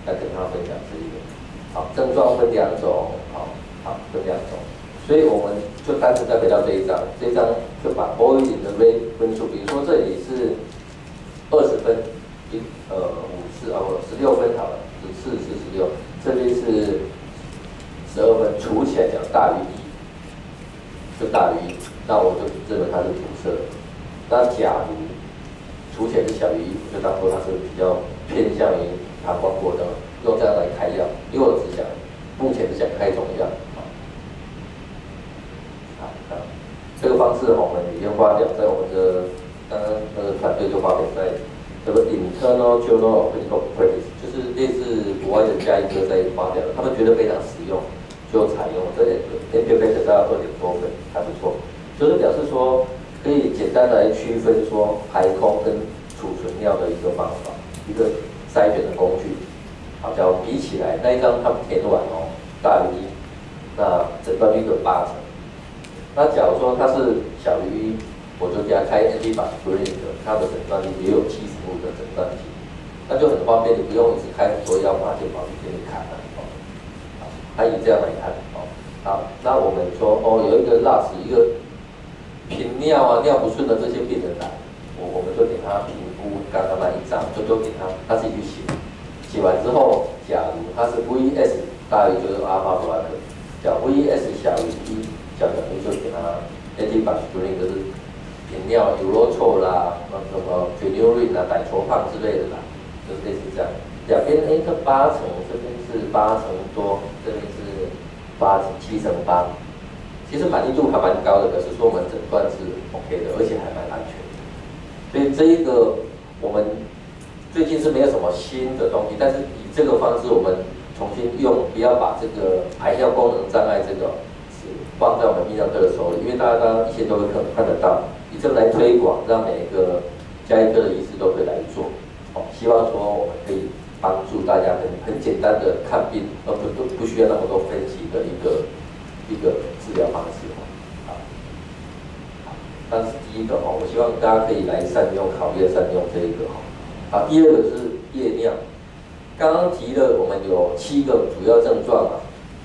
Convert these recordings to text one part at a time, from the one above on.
来跟他分享这一个。好，症状分两种，好分两种，所以我们就单纯再回到这一章，这一章就把 boiling 的 rate 分数，比如说这里是20分，16分好了，14、46，这边是12分，除起来讲大于1，就大于1，那我就认为它是堵塞。那假如除起来是小于1，就当做它是比较偏向于膀胱过灯，用这样来开药，因为我只想目前只想开一种药。这个方式我们已经发表在我们的刚刚那个团队就发表在这个 Internal Journal of Clinical Practice， 就是类似国外的加医科在发表的，他们觉得非常实用，就采用这个 NPFS 大概2点多分，还不错，就是表示说可以简单的来区分说排空跟储存尿的一个方法，一个筛选的工具。好，假如比起来那一张他们填完大于1，那诊断率有80%。那假如说它是小于1，我就给他开 antibutyric， 它的诊断率也有75%的诊断率，那就很方便，你不用一直开很多药，把健保去给你砍了。他以这样来看，好，那我们说有一个 LAS 一个频尿啊、尿不顺的这些病人来，我们就给他评估刚刚那一张，就都给他自己去写，写完之后，假如他是 VS 大于就是阿法布拉克，假如 VS 小于1。小等于就给他 antibutyric， 就是频尿、urotral 啦，什么 phenylalanine 啊、胆球胖之类的啦，就是类似这样。两边8成，这边是8成多，这边是7成8，其实满意度还蛮高的，可是说我们诊断是 OK 的，而且还蛮安全的。所以这一个我们最近是没有什么新的东西，但是以这个方式我们重新用，不要把这个排尿功能障碍这个。放在我们泌尿科的手里，因为大家一切都会看得到，以这个来推广，让每一个家医科的医师都可以来做。希望说我们可以帮助大家很简单的看病，而不需要那么多分析的一个治疗方式。但是第一个我希望大家可以来善用，考虑善用这一个第二个是夜尿，刚刚提了我们有7个主要症状嘛。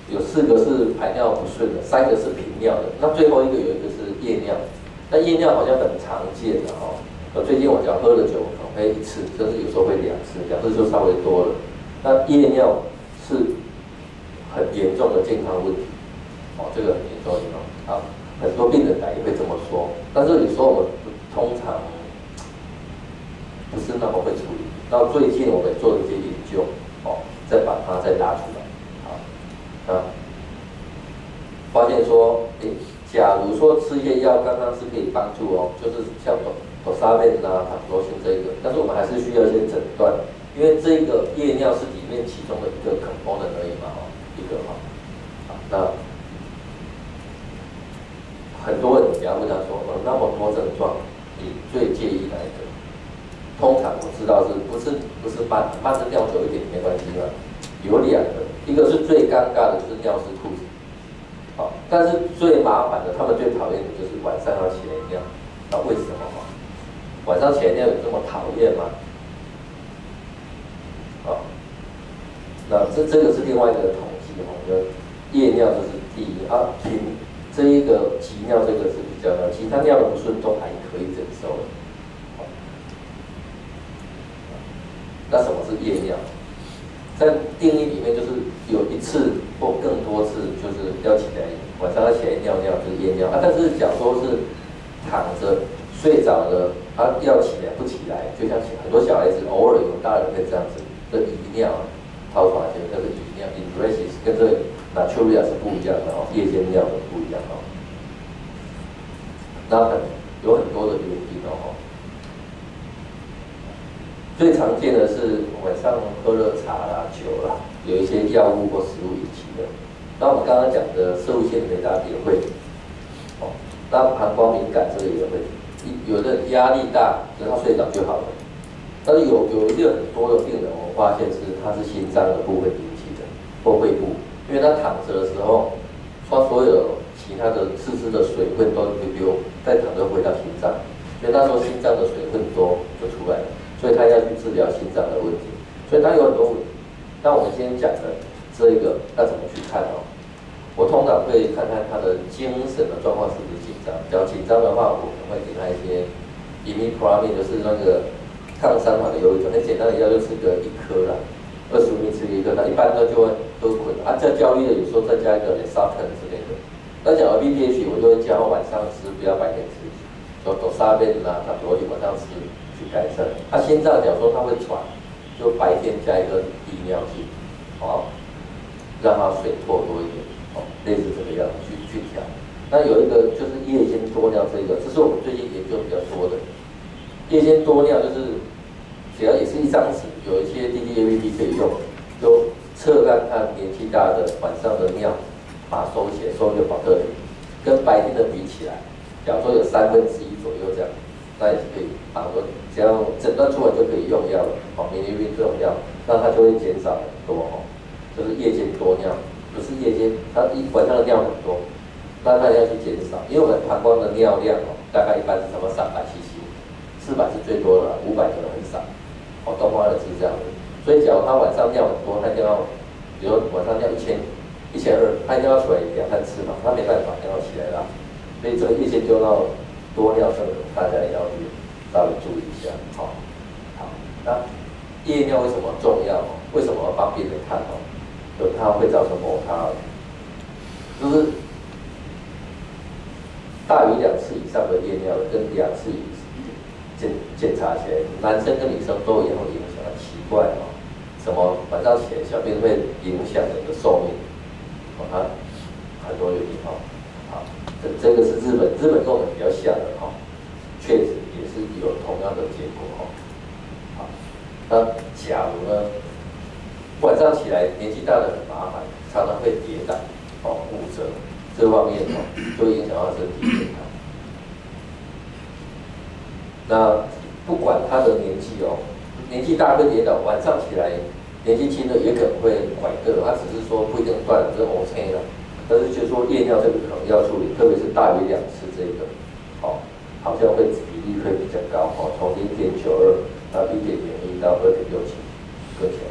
有4个是排尿不顺的，3个是频尿的，那最后有一个是夜尿。那夜尿好像很常见的最近我只要喝了酒，可以1次，甚至有时候会2次，2次就稍微多了。那夜尿是很严重的健康问题，这个很严重的健康。很多病人来也会这么说，但是有时候我们通常不是那么会处理。到最近我们做的一些研究，再把它再拉出来。发现说，假如说吃一些药，刚刚是可以帮助就是像Tosavin啊、塔罗辛这一个，但是我们还是需要一些诊断，因为这个夜尿是里面其中的一个 component 而已嘛，一个那很多人你要问他说，那么多症状，你最介意哪一个？通常我知道不是慢是尿久一点没关系嘛，有2个。一个是最尴尬的，就是尿湿裤子，但是最麻烦的，他们最讨厌的就是晚上要起来尿，那为什么晚上起来尿有这么讨厌吗？那这个是另外一个统计夜尿就是第一这一个急尿这个是比较其他尿的不顺都还可以忍受的。那什么是夜尿？在定义里面就是有1次或更多次，就是要起来晚上要起来尿尿，就是夜尿但是假如说是躺着睡着了，要起来不起来，就像很多小孩子偶尔有大人会这样子的遗尿，掏出来那个遗尿 ，emesis 跟这个 naturia 是不一样的夜间尿的不一样那有很多的原因最常见的是晚上喝了茶啦、酒啦，有一些药物或食物引起的。那我们刚刚讲的射物腺肥大也会，那膀胱敏感这个也会，有的压力大，只要他睡着就好了。但是有一个很多的病人，我发现他是心脏的部分引起的，或肺部，因为他躺着的时候，他所有其他的四肢的水分都再躺着回到心脏，所以那时候心脏的水分多就出来了。所以他要去治疗心脏的问题，所以他有很多问题。那我们今天讲的这一个要怎么去看哦？我通常会看看他的精神的状况是不是紧张。比较紧张的话，我可能会给他一些 imipramine， 就是那个抗三环的忧郁症，很简单的药就吃个1颗啦，25米吃1颗，那一般就会都困啊。再焦虑的有时候再加一个 Lexapro 之类的。那讲到 BPH， 我就会教晚上吃，不要白天吃，就多沙贝啊、塔多利晚上吃去改善。他心脏假如说他会喘，就白天加一个利尿剂，好，让他水唾多一点。类似这个样去调，那有一个就是夜间多尿，这是我们最近研究比较多的。夜间多尿就是只要也是一张纸，有一些 DDAVP 可以用，就测看看年纪大的晚上的尿，把它收起来，收一个保特瓶，跟白天的比起来，假如说有1/3左右这样，那也是可以，说只要诊断出来就可以用药了，免疫力这种药，那它就会减少很多就是夜间多尿。不是夜间，他晚上的尿很多，那他要去减少，因为我们膀胱的尿量大概一般是差不多300cc，400是最多的了，500可能很少。东方人是这样的，所以假如他晚上尿很多，他一定要，比如说晚上尿1000、1200，他一定要出来2、3次嘛，他没办法，要起来啦。所以这个夜间就到多尿症，大家也要去稍微注意一下。好，那夜尿为什么重要？为什么要帮别人看？它会造成摩擦，就是大于2次以上的夜尿跟2次检查起来，男生跟女生都也会影响。奇怪什么晚上起来小便会影响人的寿命？它很多原因好，这个是日本跟我们比较像的确实也是有同样的结果好，那假如呢？晚上起来年纪大的很麻烦，常常会跌倒、骨折，这方面就会影响到身体健康。那不管他的年纪年纪大会跌倒，晚上起来年纪轻的也可能会拐个，他只是说不一定断了，这 OK 了。但是就是说夜尿这个可能要处理，特别是大于2次这个，好像会比例会比较高从0.92到1.01到2.67个起来。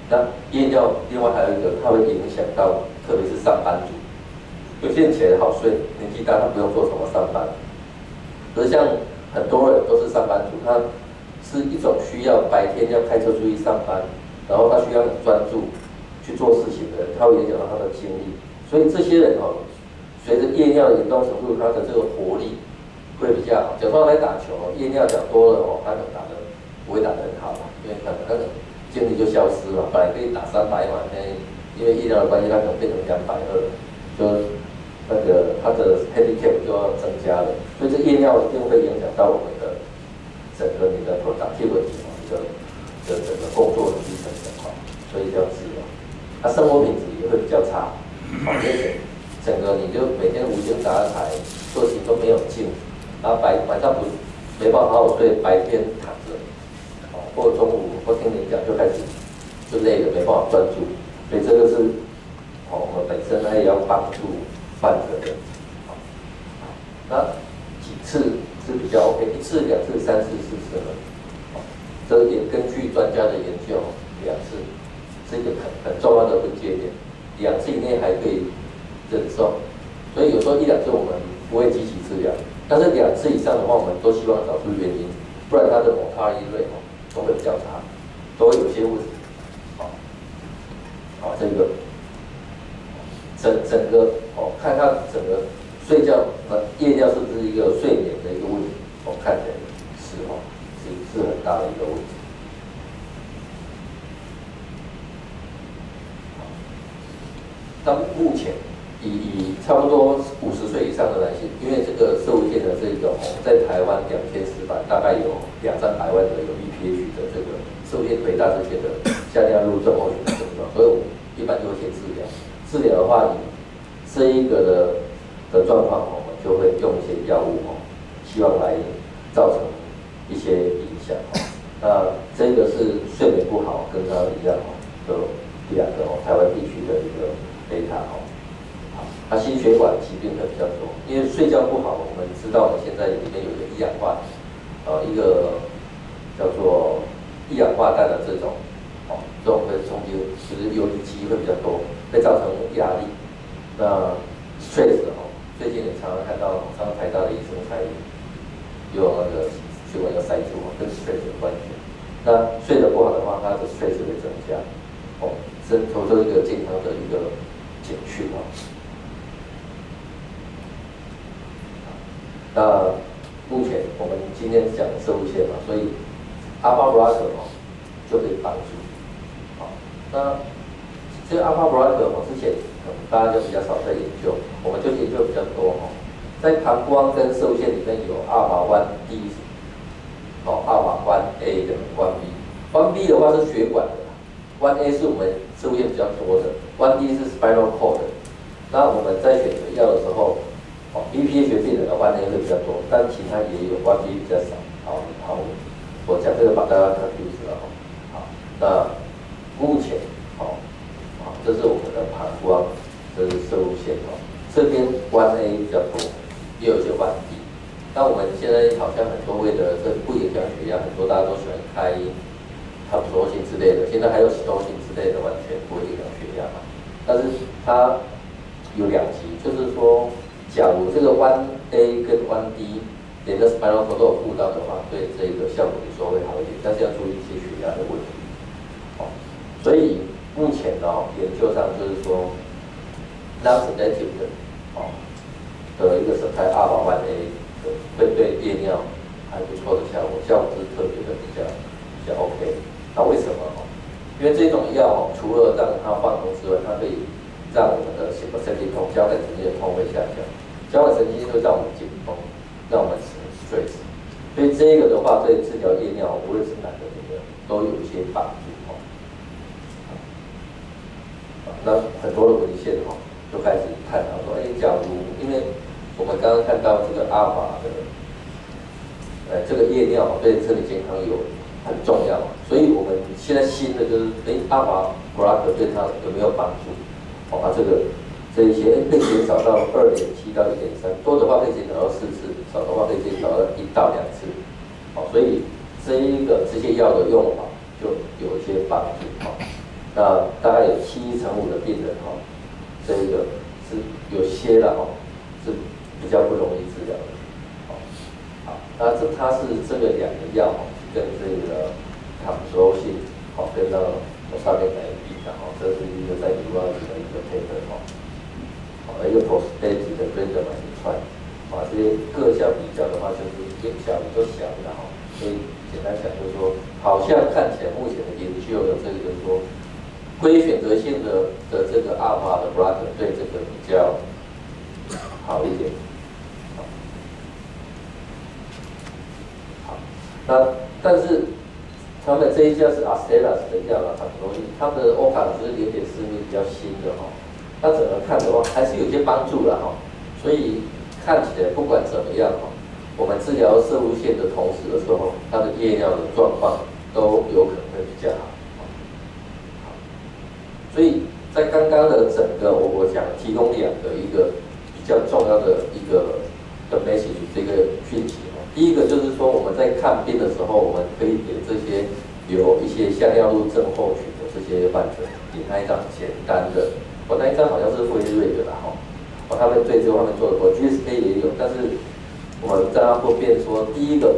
那夜尿另外还有一个，它会影响到，特别是上班族。有些人起来好睡，年纪大他不用做什么上班。可是像很多人都是上班族，他是一种需要白天要开车出去上班，然后他需要很专注去做事情的人，他会影响到他的精力。所以这些人随着夜尿的严重程度，他的这个活力会比较好。假如说他来打球夜尿讲多了他可能打得不会打得很好因为可能精力就消失了，本来可以打300嘛，因为医疗的关系，它可能变成220，就那个它的 handicap 就要增加了，所以这夜尿一定会影响到我们的整个你的 productivity 整个工作的提升所以要治它生活品质也会比较差，因为整个你就每天无精打采，做事都没有劲，然后晚上没办法好好睡，白天躺着。或中午或听你讲就开始就累了，没办法专注，所以这个是我们本身也要帮助患者的。那几次是比较 OK， 1次、2次、3次、4次呢？这也根据专家的研究，2次是一个很重要的分界点，2次以内还可以忍受，所以有时候1、2次我们不会积极治疗，但是2次以上的话，我们都希望找出原因，不然它的摩擦力率都会比较差，都会有些问题。这个整个看看整个睡觉夜尿是不是一个睡眠的一个问题？看起来是很大的一个问题。那目前以差不多50岁以上的男性，因为这个社会界的这个在台湾2400，大概有200-300万的有 BPH 的这个社会界肥大这些的下尿路症候群的症状，所以我们一般就会先治疗。治疗的话，以这一个的状况，我们就会用一些药物希望来造成一些影响。那这个是睡眠不好，跟他一样就2个台湾地区的一个data它心血管疾病会比较多，因为睡觉不好，我们知道现在里面有一个一氧化，一个叫做一氧化氮的这种这种会冲击，就是游离基会比较多，会造成压力。那 stress 最近也常常看到，上台大的医生才有那个血管要塞住跟 stress 有关系。那睡得不好的话，它的 stress 会增加，这都是一个健康的一个警讯那目前我们今天讲射物线嘛，所以 alpha blocker 就可以帮助。那这个 alpha blocker 之前大家就比较少在研究，我们就研究比较多在膀胱跟射物线里面有 alpha 1D alpha 1A 跟 1B。1B 的话是血管的，1A 是我们射物线比较多的，1D 是 spinal cord 的。那我们在选择药的时候，BPH 病人的 1A 会比较多，但其他也有 1B 比较少。好，我讲这个把大家confuse了好，那目前这是我们的膀胱，这是射物线这边 1A 比较多，也有一些 1B。那我们现在好像很多为了这不影响血压，很多大家都喜欢开塔普罗辛之类的，现在还有喜多辛之类的，完全不会影响血压嘛。但是它有两级，就是说，假如这个 1A 跟 1D 连着 spinal cord 都有顾到的话，对这个效果你说会好一点，但是要注意一些血压的问题。所以目前研究上就是说 ，non-sedative 的一个生态 alpha 1A 会对夜尿还不错的效果，效果是特别的比较 OK。那为什么？因为这种药除了让它放松之外，它可以让我们的sympathetic tone交感神经的痛会下降，交感神经会让我们紧绷，让我们 stress。所以这个的话，对治疗夜尿，无论是男的女的，都有一些帮助那很多的文献就开始探讨说，假如因为我们刚刚看到这个阿尔法的，这个夜尿对身体健康很重要，所以我们现在新的就是，阿尔法 blocker 对它有没有帮助？这一些可以减少到2.7到1.3，多的话可以减少到4次，少的话可以减少到1到2次。所以这些药的用法就有一些帮助那大概有7成5的病人这个是有些的是比较不容易治疗的。好，那它是这个两个药跟这个塔普罗辛跟那个上面来比的这是一个在2012年的一个 paper一个 prostatic 的 randomized trial 这些各项比较的话，就是影响都小的所以简单讲就是说，好像看起来目前的研究的这个就是说，非选择性的这个阿尔法的 blocker 对这个比较好一点。好，那但是他们这一家是 Astellas 的药塔普罗辛，他们的欧卡只是0.4米比较新的那整个看的话，还是有些帮助的所以看起来不管怎么样我们治疗射物线的同时的时候，它的夜尿的状况都有可能会比较好。所以在刚刚的整个我想提供2个一个比较重要的一个message 这个讯息第一个就是说我们在看病的时候，我们可以给这些有一些下尿路症候群的这些患者，给他一张简单的，那一张好像是辉瑞的啦他们对这方面做的过 ，GSK 也有，但是我们在他会变说，第一个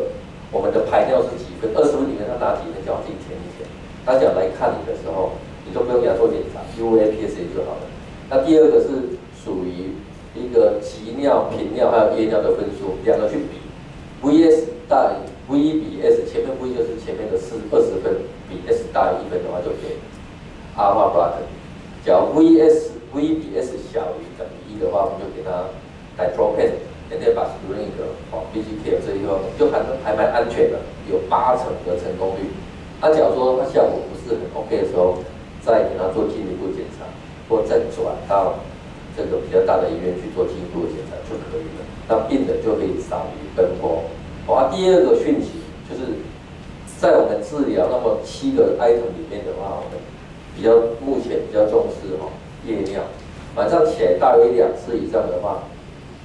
我们的排尿是几分，20分里面他拿几分叫自己填一填，他讲来看你的时候。你就不用给他做检查 ，UVA、PSA 就好了。那第二个是属于一个急尿、频尿还有夜尿的分数，两个去比 ，VS 大于 V 比 S， 前面 V 就是前面的20分，比 S 大于1分的话就给 alpha blocker。假如 V 比 S 小于等于1的话，我们就给他 dipropane， Benzbacuronic BGK 这一个就还蛮安全的，有80%的成功率。那假如说它效果不是很 OK 的时候，再给他做进一步检查，或再转到这个比较大的医院去做进一步的检查就可以了。那病人就可以少于奔波。第二个讯息就是在我们治疗那么7个 item 里面的话，我们目前比较重视夜尿，晚上起来大约2次以上的话，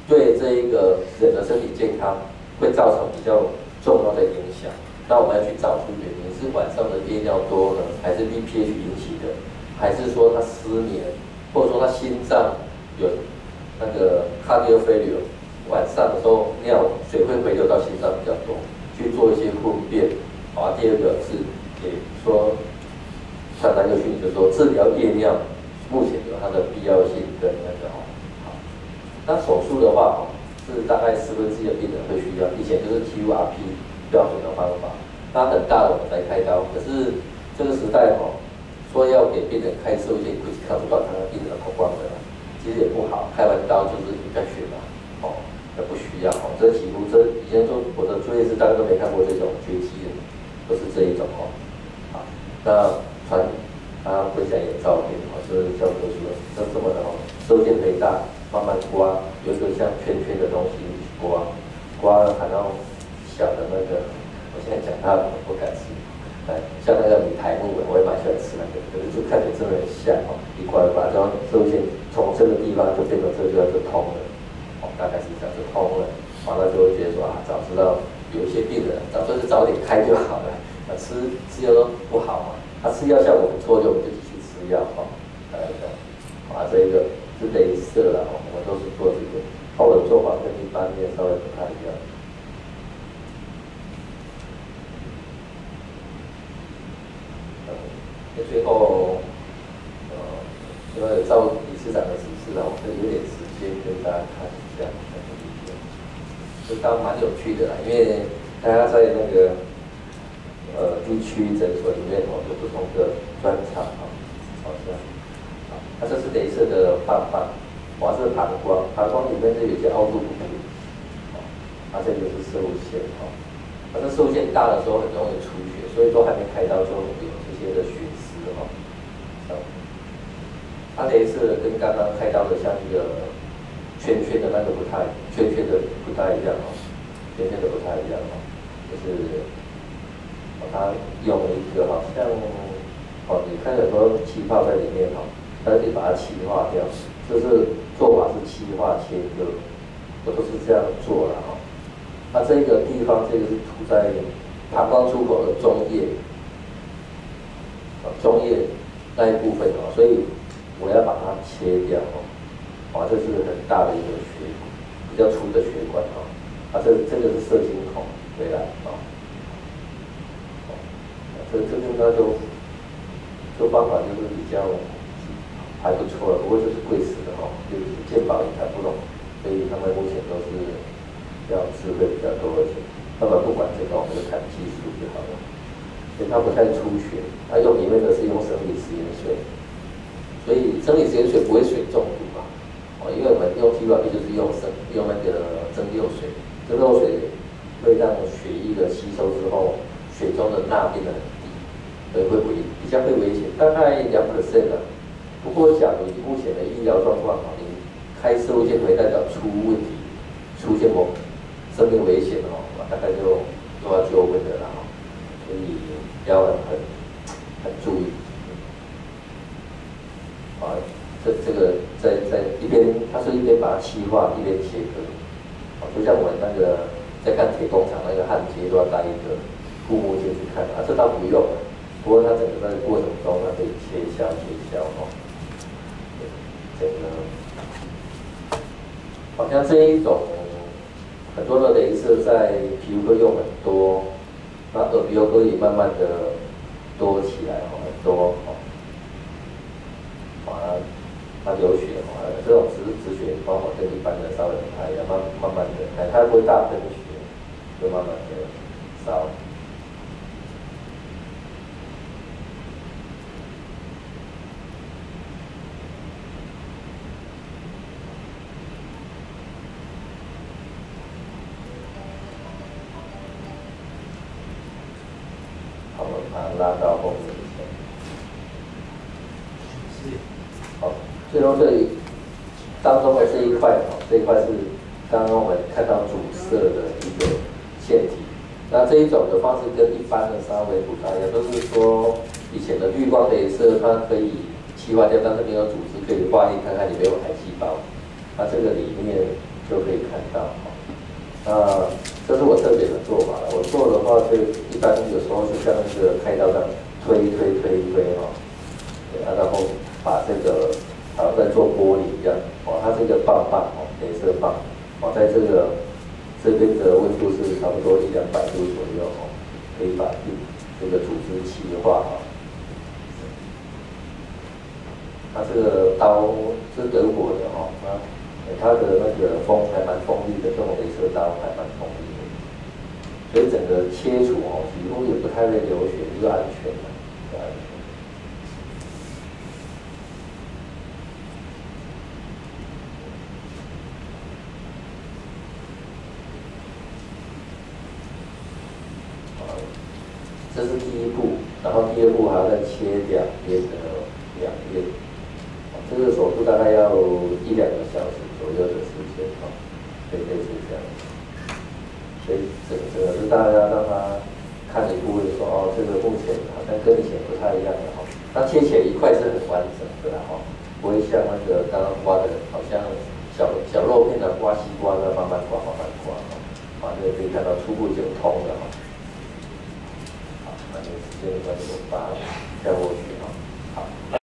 对这一个人的身体健康会造成比较重要的影响。那我们要去找出原因是晚上的夜尿多呢，还是 BPH 引起的，还是说他失眠，或者说他心脏有那个 cardiac failure， 晚上的时候尿水会回流到心脏比较多，去做一些分辨。啊，第二个是也说传达一个讯息，就是说治疗夜尿目前有它的必要性跟那个好。那手术的话，是大概1/4的病人会需要，以前就是 TURP 标准的方法，那很大的我们才开刀。可是这个时代说要给病人开射线，估计看不到他的病人的口光的，其实也不好，开完刀就是一个血嘛，也不需要这几乎以前说我的作业是大家都没看过这种绝迹的，都是这一种好，那他分享一个照片是教科书的，这么的射线肥大，慢慢刮，有一个像圈圈的东西刮看到小的那个，我现在讲它我不敢吃，像那个米苔木我也蛮喜欢吃那个，可是就看起来真的很像一刮一刮，然后射线从这个地方就变成这个地方就通了，大概是这样就通了，完了就会觉得说早知道有一些病人早点开就好了，吃药都不好嘛，吃药效果不错就我们就继续吃药这一个是雷射啦，我们都是做这个，我的做法跟一般的稍微不太一样。最后，因为照理事长的指示我可以有点时间跟大家看一下那个影片，这当蛮有趣的啦，因为大家在那个地区诊所里面有不同的专长好像。这是雷射的棒棒，这是膀胱，膀胱里面有一些凹凸不平，这个是射物线这射物线大的时候很容易出血，所以说还没开刀就有这些的血丝雷射跟刚刚开刀的像一个圈圈的那个圈圈的不太一样圈圈的不太一样就是它用了一个好像你看很多气泡在里面它可以把它气化掉，就是做法是气化切割，我都是这样做的这个地方这个是涂在膀胱出口的中叶，那一部分所以我要把它切掉这是很大的一个比较粗的血管这个是射精孔回来这边它这方法就是比较。还不错了，不过就是贵死的就是健保也还不懂，所以他们目前都是要智慧比较多一些。他们不管这个，我们就看技术就好了。所以它不太出血，它用里面的是用生理食盐水，所以生理食盐水不会水中毒嘛？因为我们用 TURP 就是用那个蒸馏水，蒸馏水会让血液的吸收之后，血中的钠变得很低，所以比较会危险，大概2%不过，假如以目前的医疗状况你开射物线会代表出问题，出现生命危险大概就要纠纷的啦所以要很注意。这个在一边，它是一边把它气化，一边切割。就像我们那个在看铁工厂那个焊接都要带一个护目镜去看这倒不用不过它整个在过程中它可以切削整个好像这一种很多的雷射在皮肤科用很多，那耳鼻喉科也慢慢的多起来很多它流血这种止血方法跟一般的稍微不太一样，慢慢的它不会大喷血，就慢慢的烧。拉到后面最后这里当中的这一块是刚刚我们看到主射的一个腺体。那这一种的方式跟一般的稍微不太一样，都是说以前的滤光雷射它可以气化掉，但是没有组织可以化验看看里面有癌细胞。那这个里面就可以看到那这是我特别的做法了。我做的话，就一般有时候就像那个开刀这样推哈，对啊，然后把这个好像在做玻璃一样哦，它这个棒哦，镭射棒哦，在这边的温度是差不多100-200度左右哦，可以把这个组织气化哈。它这个刀是德国的哈，它的那个还蛮锋利的，这种镭射刀还蛮锋利的，所以整个切除哦，几乎也不太会流血，就是安全的，是安全。这是第一步，然后第二步还要再切两边的两边。这个手术大概要1-2个小时左右的时间哈，类似这样。所以整个是大家让他看一部说哦，这个目前好像跟以前不太一样的哈。那切起来一块是很完整的啦哈，不会像那个刚刚刮的，好像小肉片的刮西瓜的慢慢刮哈，这个可以看到初步就通了哈。好，那这个时间关系就把它跳过去。